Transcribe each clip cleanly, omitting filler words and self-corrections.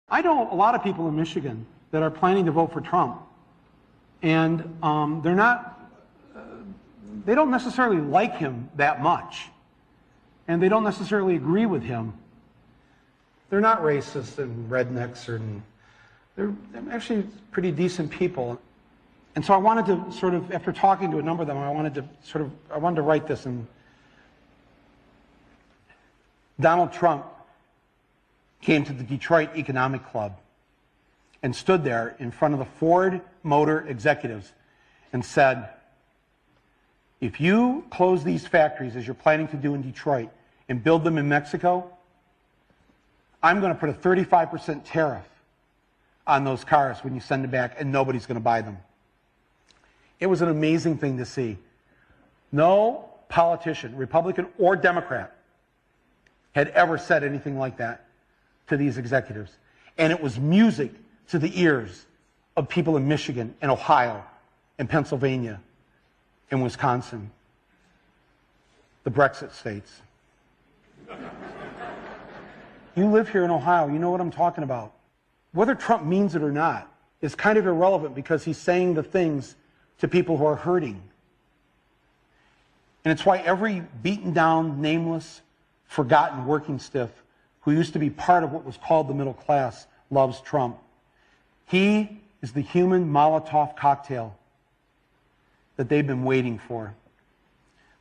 I know a lot of people in Michigan that are planning to vote for Trump, and they don't necessarily like him that much, and they don't necessarily agree with him. They're not racist and rednecks, they're actually pretty decent people. And so I wanted to sort of, after talking to a number of them, I wanted to write this. And Donald Trump came to the Detroit Economic Club and stood there in front of the Ford Motor executives and said, if you close these factories as you're planning to do in Detroit and build them in Mexico, I'm going to put a 35% tariff on those cars when you send them back, and nobody's going to buy them. It was an amazing thing to see. No politician, Republican or Democrat, had ever said anything like that to these executives. And it was music to the ears of people in Michigan and Ohio and Pennsylvania and Wisconsin, the Brexit states. You live here in Ohio, you know what I'm talking about. Whether Trump means it or not is kind of irrelevant, because he's saying the things to people who are hurting. And it's why every beaten down, nameless, forgotten working stiff who used to be part of what was called the middle class loves Trump. He is the human Molotov cocktail that they've been waiting for.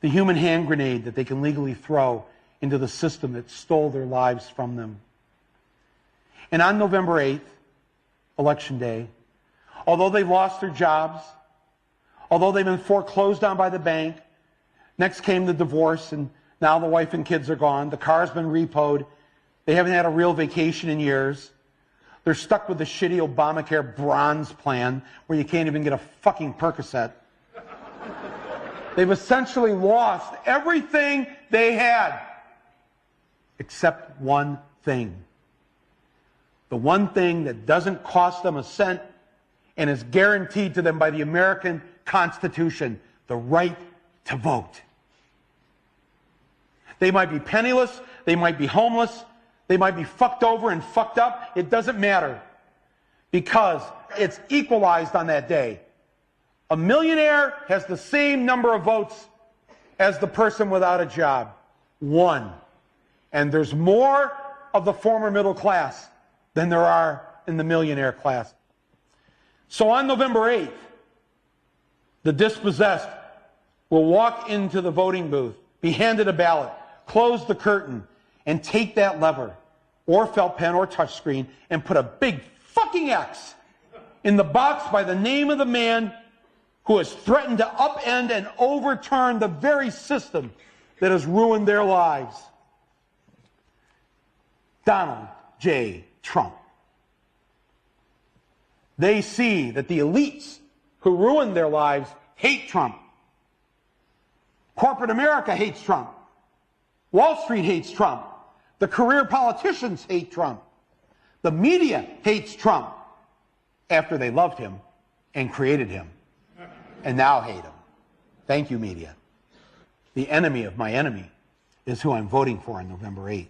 The human hand grenade that they can legally throw into the system that stole their lives from them. And on November 8th, Election Day, although they've lost their jobs, although they've been foreclosed on by the bank, next came the divorce, and now the wife and kids are gone, the car's been repoed, they haven't had a real vacation in years, they're stuck with the shitty Obamacare bronze plan where you can't even get a fucking Percocet. They've essentially lost everything they had, except one thing. The one thing that doesn't cost them a cent and is guaranteed to them by the American Constitution: the right to vote. They might be penniless, they might be homeless, they might be fucked over and fucked up. It doesn't matter, because it's equalized on that day. A millionaire has the same number of votes as the person without a job. One. And there's more of the former middle class than there are in the millionaire class. So on November 8th, the dispossessed will walk into the voting booth, be handed a ballot, close the curtain, and take that lever, or felt pen or touchscreen, and put a big fucking X in the box by the name of the man who has threatened to upend and overturn the very system that has ruined their lives. Donald J. Trump. They see that the elites who ruined their lives hate Trump. Corporate America hates Trump. Wall Street hates Trump. The career politicians hate Trump. The media hates Trump after they loved him and created him, and now hate him. Thank you, media. The enemy of my enemy is who I'm voting for on November 8th.